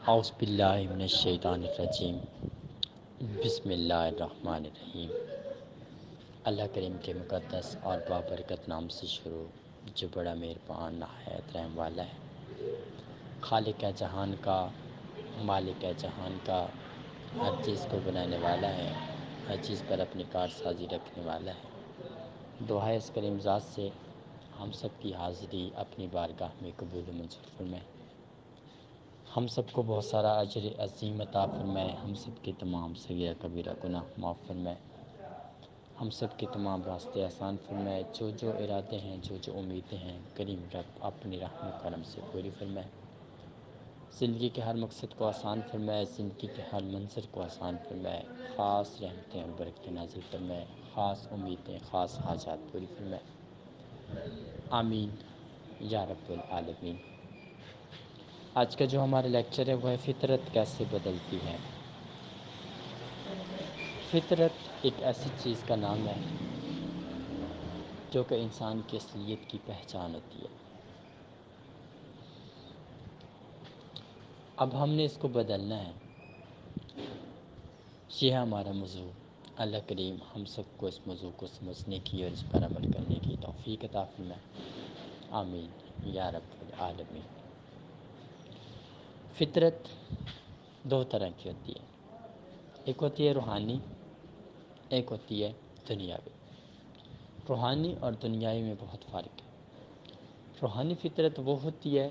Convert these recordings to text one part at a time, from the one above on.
اعوذ باللہ من الشیطان الرجیم، بسم اللہ الرحمن الرحیم۔ اللہ کریم کے مقدس اور بابرکت نام سے شروع، جو بڑا مہربان نہایت رحم والا ہے، خالق ہے جہان کا، مالک ہے جہان کا، ہر چیز کو بنانے والا ہے، ہر چیز پر اپنی کارسازی رکھنے والا ہے۔ دعا ہے اس کریم ذات سے ہم سب کی حاضری اپنی بارگاہ میں قبول و منظور فرمائے، ہم سب کو بہت سارا اجر عظیم عطا فرمائے، ہم سب کے تمام صغیرہ کبیرہ گناہ معاف فرمائے، ہم سب کے تمام راستے آسان فرمائے، جو جو ارادے ہیں، جو جو امیدیں ہیں، کریم رب اپنی رحم و کرم سے پوری فرمائے، زندگی کے ہر مقصد کو آسان فرمائے، زندگی کے ہر منظر کو آسان فرمائے، خاص رحمتیں اور برکتیں نازل فرمائے، خاص امیدیں، خاص حاجات پوری فرمائے، آمین یا رب العالمین۔ آج کا جو ہمارا لیکچر ہے وہ ہے فطرت کیسے بدلتی ہے۔ فطرت ایک ایسی چیز کا نام ہے جو کہ انسان کی اصلیت کی پہچان ہوتی ہے۔ اب ہم نے اس کو بدلنا ہے، یہ ہے ہمارا موضوع۔ اللہ کریم ہم سب کو اس موضوع کو سمجھنے کی اور اس پر عمل کرنے کی توفیق عطا فرمائے، آمین یا رب العالمین۔ فطرت دو طرح کی ہوتی ہے، ایک ہوتی ہے روحانی، ایک ہوتی ہے دنیاوی۔ روحانی اور دنیاوی میں بہت فرق ہے۔ روحانی فطرت وہ ہوتی ہے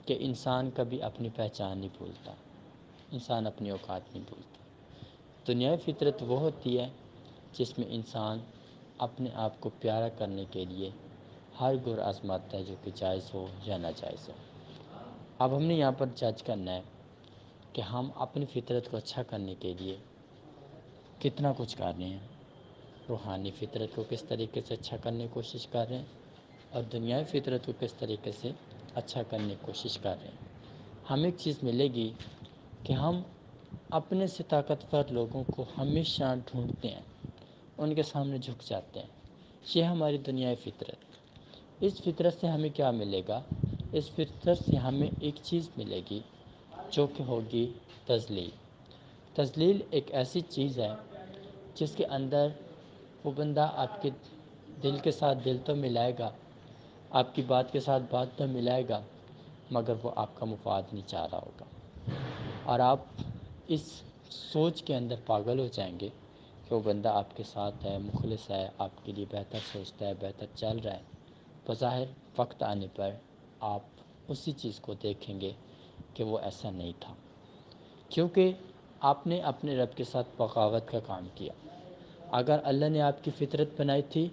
کہ انسان کبھی اپنی پہچان نہیں بھولتا، انسان اپنی اوقات نہیں بھولتا۔ دنیاوی فطرت وہ ہوتی ہے جس میں انسان اپنے آپ کو پیارا کرنے کے لیے ہر گر آزماتا ہے، جو کہ جائز ہو یا ناجائز ہو۔ اب ہم نے یہاں پر جج کرنا ہے کہ ہم اپنی فطرت کو اچھا کرنے کے لیے کتنا کچھ کر رہے ہیں، روحانی فطرت کو کس طریقے سے اچھا کرنے کی کوشش کر رہے ہیں، اور دنیاوی فطرت کو کس طریقے سے اچھا کرنے کی کوشش کر رہے ہیں۔ ہمیں ایک چیز ملے گی کہ ہم اپنے سے طاقتور لوگوں کو ہمیشہ ڈھونڈتے ہیں، ان کے سامنے جھک جاتے ہیں، یہ ہماری دنیاوی فطرت۔ اس فطرت سے ہمیں کیا ملے گا؟ اس فطرت سے ہمیں ایک چیز ملے گی جو کہ ہوگی تذلیل۔ تذلیل ایک ایسی چیز ہے جس کے اندر وہ بندہ آپ کے دل کے ساتھ دل تو ملائے گا، آپ کی بات کے ساتھ بات تو ملائے گا، مگر وہ آپ کا مفاد نہیں چاہ رہا ہوگا، اور آپ اس سوچ کے اندر پاگل ہو جائیں گے کہ وہ بندہ آپ کے ساتھ ہے، مخلص ہے، آپ کے لیے بہتر سوچتا ہے، بہتر چل رہا ہے۔ بظاہر وقت آنے پر آپ اسی چیز کو دیکھیں گے کہ وہ ایسا نہیں تھا، کیونکہ آپ نے اپنے رب کے ساتھ بغاوت کا کام کیا۔ اگر اللہ نے آپ کی فطرت بنائی تھی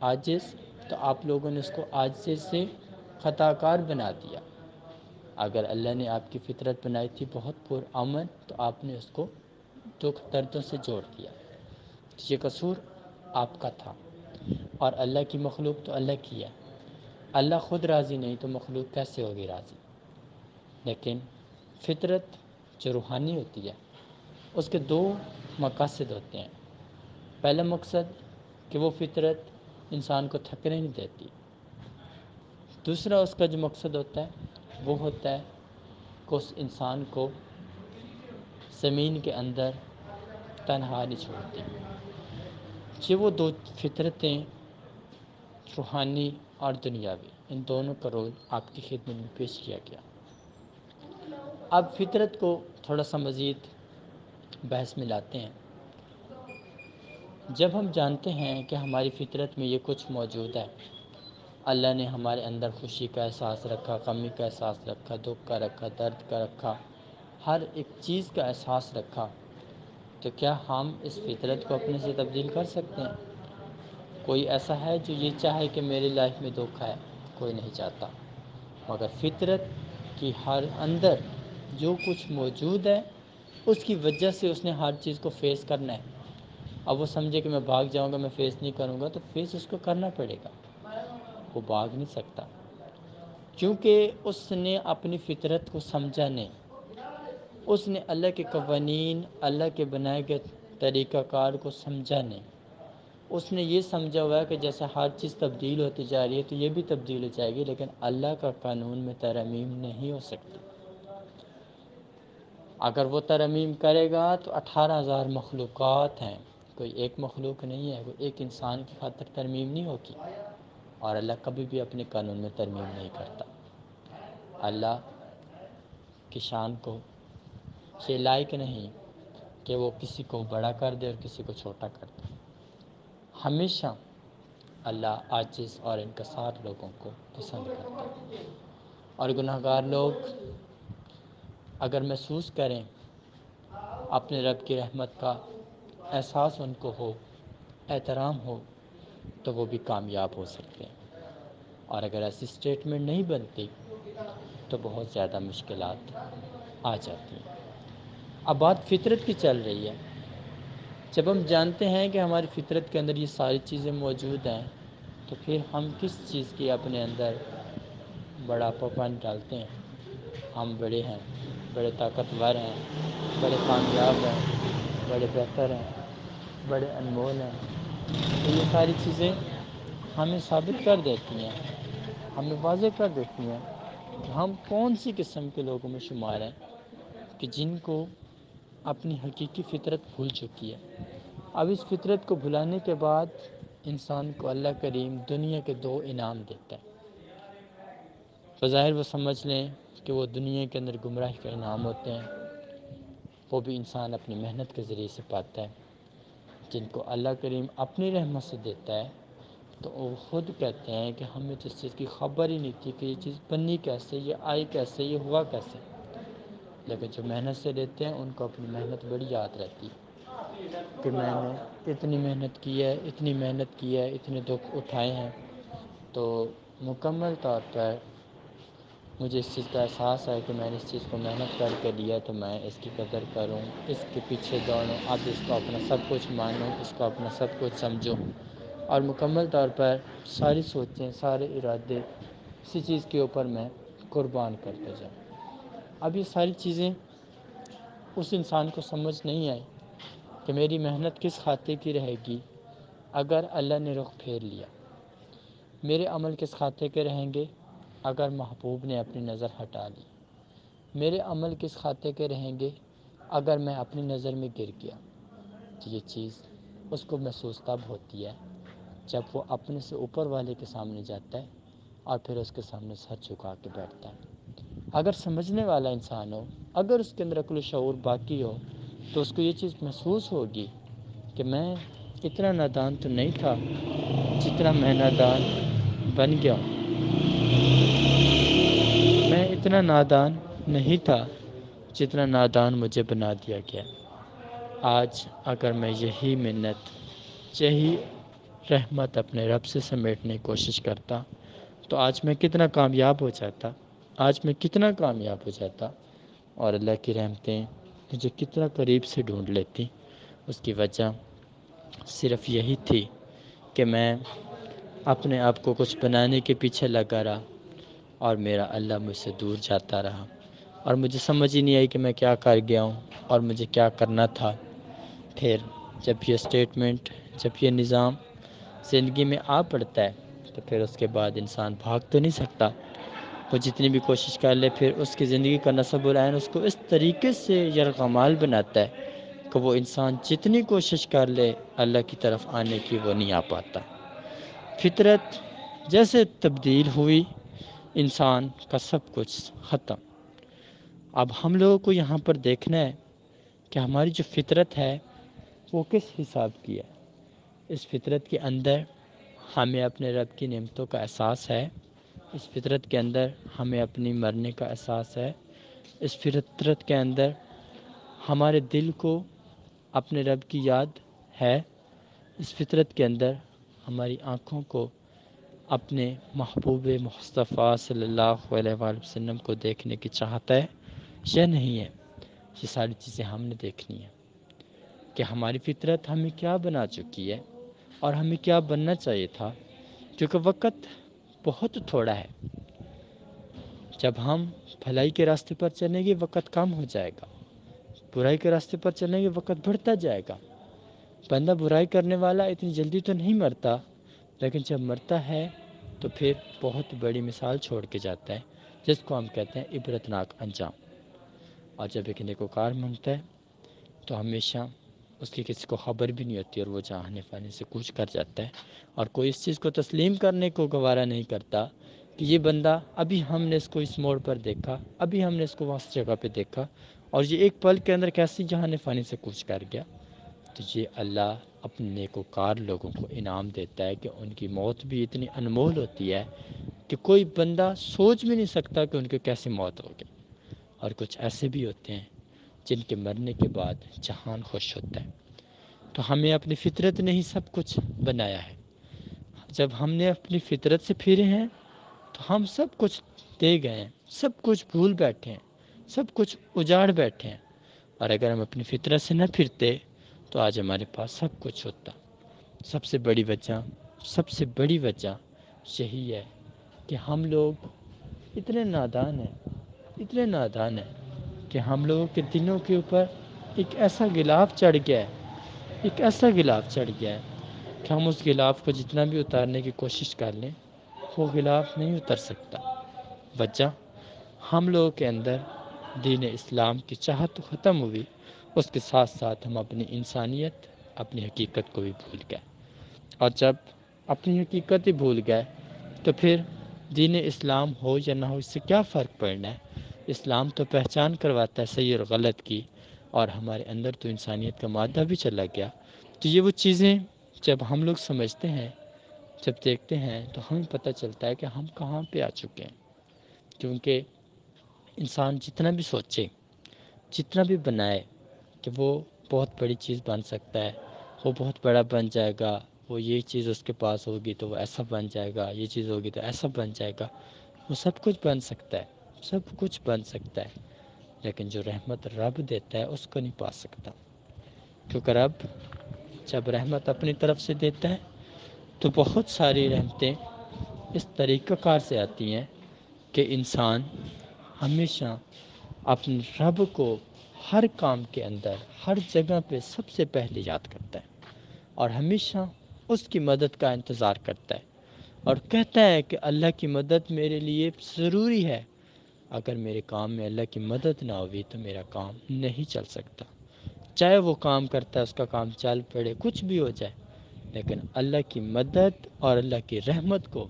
عاجز، تو آپ لوگوں نے اس کو عاجز سے خطا کار بنا دیا۔ اگر اللہ نے آپ کی فطرت بنائی تھی بہت پرامن، تو آپ نے اس کو دکھ دردوں سے جوڑ دیا۔ یہ قصور آپ کا تھا، اور اللہ کی مخلوق تو اللہ کی ہے۔ اللہ خود راضی نہیں تو مخلوق کیسے ہوگی راضی؟ لیکن فطرت جو روحانی ہوتی ہے اس کے دو مقاصد ہوتے ہیں۔ پہلا مقصد کہ وہ فطرت انسان کو تھکنے نہیں دیتی۔ دوسرا اس کا جو مقصد ہوتا ہے وہ ہوتا ہے کہ اس انسان کو زمین کے اندر تنہا نہیں چھوڑتی۔ یہ وہ دو فطرتیں، روحانی اور دنیاوی، ان دونوں کا رول آپ کی خدمت میں پیش کیا گیا۔ اب فطرت کو تھوڑا سا مزید بحث میں لاتے ہیں۔ جب ہم جانتے ہیں کہ ہماری فطرت میں یہ کچھ موجود ہے، اللہ نے ہمارے اندر خوشی کا احساس رکھا، غمی کا احساس رکھا، دکھ کا رکھا، درد کا رکھا، ہر ایک چیز کا احساس رکھا، تو کیا ہم اس فطرت کو اپنے سے تبدیل کر سکتے ہیں؟ کوئی ایسا ہے جو یہ چاہے کہ میری لائف میں دکھ ہے؟ کوئی نہیں چاہتا، مگر فطرت کی ہر اندر جو کچھ موجود ہے اس کی وجہ سے اس نے ہر چیز کو فیس کرنا ہے۔ اب وہ سمجھے کہ میں بھاگ جاؤں گا، میں فیس نہیں کروں گا، تو فیس اس کو کرنا پڑے گا، وہ بھاگ نہیں سکتا، کیونکہ اس نے اپنی فطرت کو سمجھا نہیں۔ اس نے اللہ کے قوانین، اللہ کے بنائے گئے طریقہ کار کو سمجھا نہیں۔ اس نے یہ سمجھا ہوا ہے کہ جیسے ہر چیز تبدیل ہوتی جا رہی ہے تو یہ بھی تبدیل ہو جائے گی، لیکن اللہ کا قانون میں ترمیم نہیں ہو سکتی۔ اگر وہ ترمیم کرے گا تو 18,000 مخلوقات ہیں، کوئی ایک مخلوق نہیں ہے، کوئی ایک انسان کی خاطر ترمیم نہیں ہوگی۔ اور اللہ کبھی بھی اپنے قانون میں ترمیم نہیں کرتا۔ اللہ کی شان کو یہ لائق نہیں کہ وہ کسی کو بڑا کر دے اور کسی کو چھوٹا کر دے۔ ہمیشہ اللہ عاجز اور انکسار لوگوں کو پسند کرتا ہے، اور گناہگار لوگ اگر محسوس کریں اپنے رب کی رحمت کا احساس ان کو ہو، احترام ہو، تو وہ بھی کامیاب ہو سکتے ہیں۔ اور اگر ایسی اسٹیٹمنٹ نہیں بنتی تو بہت زیادہ مشکلات آ جاتی ہیں۔ اب بات فطرت کی چل رہی ہے۔ جب ہم جانتے ہیں کہ ہماری فطرت کے اندر یہ ساری چیزیں موجود ہیں، تو پھر ہم کس چیز کی اپنے اندر بڑا پن ڈالتے ہیں؟ ہم بڑے ہیں، بڑے طاقتور ہیں، بڑے کامیاب ہیں، بڑے بہتر ہیں، بڑے انمول ہیں۔ تو یہ ساری چیزیں ہمیں ثابت کر دیتی ہیں، ہمیں واضح کر دیتی ہیں کہ ہم کون سی قسم کے لوگوں میں شمار ہیں کہ جن کو اپنی حقیقی فطرت بھول چکی ہے۔ اب اس فطرت کو بھلانے کے بعد انسان کو اللہ کریم دنیا کے 2 انعام دیتا ہے۔ بظاہر وہ سمجھ لیں کہ وہ دنیا کے اندر گمراہی کا انعام ہوتے ہیں، وہ بھی انسان اپنی محنت کے ذریعے سے پاتا ہے۔ جن کو اللہ کریم اپنی رحمت سے دیتا ہے تو وہ خود کہتے ہیں کہ ہمیں تو اس چیز کی خبر ہی نہیں تھی کہ یہ چیز بنی کیسے، یہ آئی کیسے، یہ ہوا کیسے۔ لیکن جو محنت سے دیتے ہیں ان کو اپنی محنت بڑی یاد رہتی ہے کہ میں نے اتنی محنت کی ہے، اتنی محنت کی ہے، اتنے دکھ اٹھائے ہیں۔ تو مکمل طور پر مجھے اس چیز کا احساس ہے کہ میں نے اس چیز کو محنت کر کے لیا، تو میں اس کی قدر کروں، اس کے پیچھے دوڑوں، اب اس کو اپنا سب کچھ مانوں، اس کو اپنا سب کچھ سمجھوں، اور مکمل طور پر ساری سوچیں، سارے ارادے اسی چیز کے اوپر میں قربان کرتے جاؤں۔ اب یہ ساری چیزیں اس انسان کو سمجھ نہیں آئی کہ میری محنت کس خاطر کی رہے گی اگر اللہ نے رخ پھیر لیا، میرے عمل کس خاطر کے رہیں گے اگر محبوب نے اپنی نظر ہٹا لی، میرے عمل کس خاطر کے رہیں گے اگر میں اپنی نظر میں گر گیا۔ تو یہ چیز اس کو محسوس تب ہوتی ہے جب وہ اپنے سے اوپر والے کے سامنے جاتا ہے اور پھر اس کے سامنے سر جھکا کے بیٹھتا ہے۔ اگر سمجھنے والا انسان ہو، اگر اس کے اندر عقل و شعور باقی ہو، تو اس کو یہ چیز محسوس ہوگی کہ میں اتنا نادان تو نہیں تھا جتنا میں نادان بن گیا ہوں، میں اتنا نادان نہیں تھا جتنا نادان مجھے بنا دیا گیا۔ آج اگر میں یہی منت، یہی رحمت اپنے رب سے سمیٹنے کی کوشش کرتا تو آج میں کتنا کامیاب ہو جاتا، آج میں کتنا کامیاب ہو جاتا، اور اللہ کی رحمتیں مجھے کتنا قریب سے ڈھونڈ لیتی۔ اس کی وجہ صرف یہی تھی کہ میں اپنے آپ کو کچھ بنانے کے پیچھے لگا رہا اور میرا اللہ مجھ سے دور جاتا رہا، اور مجھے سمجھ ہی نہیں آئی کہ میں کیا کر گیا ہوں اور مجھے کیا کرنا تھا۔ پھر جب یہ اسٹیٹمنٹ، جب یہ نظام زندگی میں آ پڑتا ہے تو پھر اس کے بعد انسان بھاگ تو نہیں سکتا، وہ جتنی بھی کوشش کر لے، پھر اس کی زندگی کا نصب العین اس کو اس طریقے سے یرغمال بناتا ہے کہ وہ انسان جتنی کوشش کر لے اللہ کی طرف آنے کی وہ نہیں آ پاتا۔ فطرت جیسے تبدیل ہوئی، انسان کا سب کچھ ختم۔ اب ہم لوگوں کو یہاں پر دیکھنا ہے کہ ہماری جو فطرت ہے وہ کس حساب کی ہے۔ اس فطرت کے اندر ہمیں اپنے رب کی نعمتوں کا احساس ہے، اس فطرت کے اندر ہمیں اپنی مرنے کا احساس ہے، اس فطرت کے اندر ہمارے دل کو اپنے رب کی یاد ہے، اس فطرت کے اندر ہماری آنکھوں کو اپنے محبوب مصطفیٰ صلی اللہ علیہ وآلہ وسلم کو دیکھنے کی چاہت ہے یا نہیں ہے۔ یہ ساری چیزیں ہم نے دیکھنی ہیں کہ ہماری فطرت ہمیں کیا بنا چکی ہے اور ہمیں کیا بننا چاہیے تھا، کیونکہ وقت بہت تھوڑا ہے۔ جب ہم بھلائی کے راستے پر چلیں گے وقت کم ہو جائے گا، برائی کے راستے پر چلیں گے وقت بڑھتا جائے گا۔ بندہ برائی کرنے والا اتنی جلدی تو نہیں مرتا، لیکن جب مرتا ہے تو پھر بہت بڑی مثال چھوڑ کے جاتا ہے، جس کو ہم کہتے ہیں عبرتناک انجام۔ اور جب ایک نیکوکار منگتا ہے تو ہمیشہ اس کی کسی کو خبر بھی نہیں ہوتی اور وہ جہاں فانی سے کوچ کر جاتا ہے، اور کوئی اس چیز کو تسلیم کرنے کو گوارا نہیں کرتا کہ یہ بندہ ابھی ہم نے اس کو اس موڑ پر دیکھا، ابھی ہم نے اس کو اس جگہ پہ دیکھا، اور یہ ایک پل کے اندر کیسی جہاں فانی سے کوچ کر گیا۔ تو یہ اللہ اپنے نیکوکار لوگوں کو انعام دیتا ہے کہ ان کی موت بھی اتنی انمول ہوتی ہے کہ کوئی بندہ سوچ بھی نہیں سکتا کہ ان کی کیسی موت ہوگی۔ اور کچھ ایسے بھی ہوتے ہیں جن کے مرنے کے بعد جہان خوش ہوتا ہے۔ تو ہمیں اپنی فطرت نے ہی سب کچھ بنایا ہے۔ جب ہم نے اپنی فطرت سے پھرے ہیں تو ہم سب کچھ دے گئے ہیں، سب کچھ بھول بیٹھے ہیں، سب کچھ اجاڑ بیٹھے ہیں، اور اگر ہم اپنی فطرت سے نہ پھرتے تو آج ہمارے پاس سب کچھ ہوتا۔ سب سے بڑی وجہ یہی ہے کہ ہم لوگ اتنے نادان ہیں کہ ہم لوگوں کے دلوں کے اوپر ایک ایسا غلاف چڑھ گیا ہے کہ ہم اس غلاف کو جتنا بھی اتارنے کی کوشش کر لیں وہ غلاف نہیں اتر سکتا۔ وجہ ہم لوگوں کے اندر دین اسلام کی چاہت تو ختم ہوئی، اس کے ساتھ ساتھ ہم اپنی انسانیت، اپنی حقیقت کو بھی بھول گئے، اور جب اپنی حقیقت ہی بھول گئے تو پھر دین اسلام ہو یا نہ ہو اس سے کیا فرق پڑنا ہے۔ اسلام تو پہچان کرواتا ہے صحیح اور غلط کی، اور ہمارے اندر تو انسانیت کا مادہ بھی چلا گیا۔ تو یہ وہ چیزیں جب ہم لوگ سمجھتے ہیں، جب دیکھتے ہیں، تو ہمیں پتہ چلتا ہے کہ ہم کہاں پہ آ چکے ہیں۔ کیونکہ انسان جتنا بھی سوچے، جتنا بھی بنائے کہ وہ بہت بڑی چیز بن سکتا ہے، وہ بہت بڑا بن جائے گا، وہ یہ چیز اس کے پاس ہوگی تو وہ ایسا بن جائے گا، یہ چیز ہوگی تو ایسا بن جائے گا، وہ سب کچھ بن سکتا ہے، لیکن جو رحمت رب دیتا ہے اس کو نہیں پا سکتا۔ کیونکہ رب جب رحمت اپنی طرف سے دیتا ہے تو بہت ساری رحمتیں اس طریقہ کار سے آتی ہیں کہ انسان ہمیشہ اپنے رب کو ہر کام کے اندر، ہر جگہ پہ سب سے پہلے یاد کرتا ہے، اور ہمیشہ اس کی مدد کا انتظار کرتا ہے، اور کہتا ہے کہ اللہ کی مدد میرے لیے ضروری ہے، اگر میرے کام میں اللہ کی مدد نہ ہوئی تو میرا کام نہیں چل سکتا۔ چاہے وہ کام کرتا ہے اس کا کام چل پڑے، کچھ بھی ہو جائے، لیکن اللہ کی مدد اور اللہ کی رحمت کو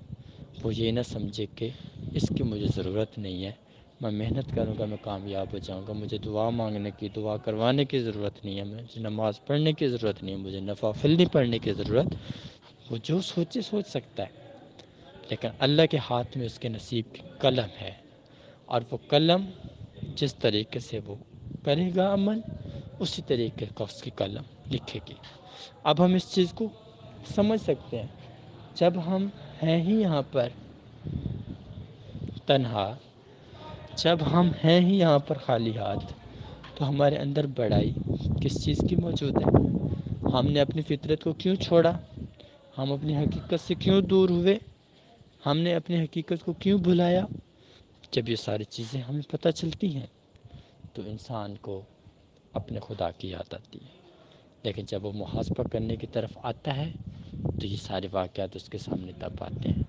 وہ یہ نہ سمجھے کہ اس کی مجھے ضرورت نہیں ہے، میں محنت کروں گا میں کامیاب ہو جاؤں گا، مجھے دعا مانگنے کی، دعا کروانے کی ضرورت نہیں ہے، مجھے نماز پڑھنے کی ضرورت نہیں ہے، مجھے نوافل نہیں پڑھنے کی ضرورت۔ وہ جو سوچے سوچ سکتا ہے، لیکن اللہ کے ہاتھ میں اس کے نصیب کی قلم ہے، اور وہ قلم جس طریقے سے وہ کرے گا عمل، اسی طریقے کا اس کی قلم لکھے گی۔ اب ہم اس چیز کو سمجھ سکتے ہیں، جب ہم ہیں ہی یہاں پر تنہا، جب ہم ہیں ہی یہاں پر خالی ہاتھ، تو ہمارے اندر بڑائی کس چیز کی موجود ہے؟ ہم نے اپنی فطرت کو کیوں چھوڑا؟ ہم اپنی حقیقت سے کیوں دور ہوئے؟ ہم نے اپنی حقیقت کو کیوں بھلایا؟ جب یہ ساری چیزیں ہمیں پتہ چلتی ہیں تو انسان کو اپنے خدا کی یاد آتی ہے، لیکن جب وہ محاسبہ کرنے کی طرف آتا ہے تو یہ سارے واقعات اس کے سامنے تب آتے ہیں۔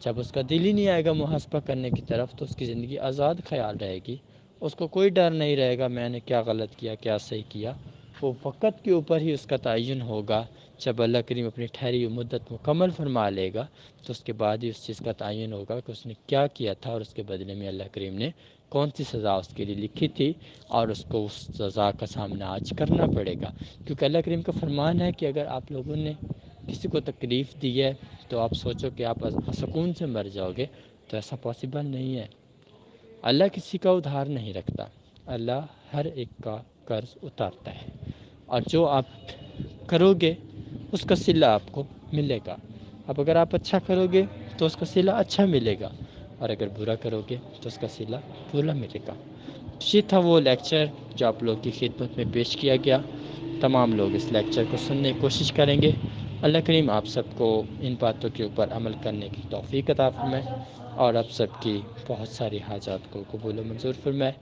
جب اس کا دل ہی نہیں آئے گا محاسبہ کرنے کی طرف تو اس کی زندگی آزاد خیال رہے گی، اس کو کوئی ڈر نہیں رہے گا میں نے کیا غلط کیا، کیا صحیح کیا۔ وہ وقت کے اوپر ہی اس کا تعین ہوگا، جب اللہ کریم اپنی ٹھہری ہوئی مدت مکمل فرما لے گا تو اس کے بعد ہی اس چیز کا تعین ہوگا کہ اس نے کیا کیا تھا، اور اس کے بدلے میں اللہ کریم نے کون سی سزا اس کے لیے لکھی تھی، اور اس کو اس سزا کا سامنا آج کرنا پڑے گا۔ کیونکہ اللہ کریم کا فرمان ہے کہ اگر آپ لوگوں نے کسی کو تکلیف دی ہے تو آپ سوچو کہ آپ سکون سے مر جاؤ گے، تو ایسا پاسبل نہیں ہے۔ اللہ کسی کا ادھار نہیں رکھتا، اللہ ہر ایک کا قرض اتارتا ہے، اور جو آپ کرو گے اس کا صلہ آپ کو ملے گا۔ اب اگر آپ اچھا کرو گے تو اس کا صلہ اچھا ملے گا، اور اگر برا کرو گے تو اس کا صلہ برا ملے گا۔ یہ تھا وہ لیکچر جو آپ لوگ کی خدمت میں پیش کیا گیا۔ تمام لوگ اس لیکچر کو سننے کی کوشش کریں گے۔ اللہ کریم آپ سب کو ان باتوں کے اوپر عمل کرنے کی توفیق عطا فرمائے، اور آپ سب کی بہت ساری حاجات کو قبول و منظور فرمائے۔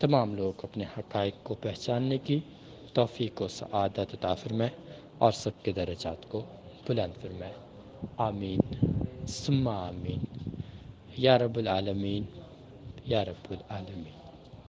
تمام لوگ اپنے حقائق کو پہچاننے کی توفیق و سعادت عطا فرمائے، اور سب کے درجات کو بلند فرمائے۔ آمین ثم آمین، یا رب العالمین، یا رب العالمین۔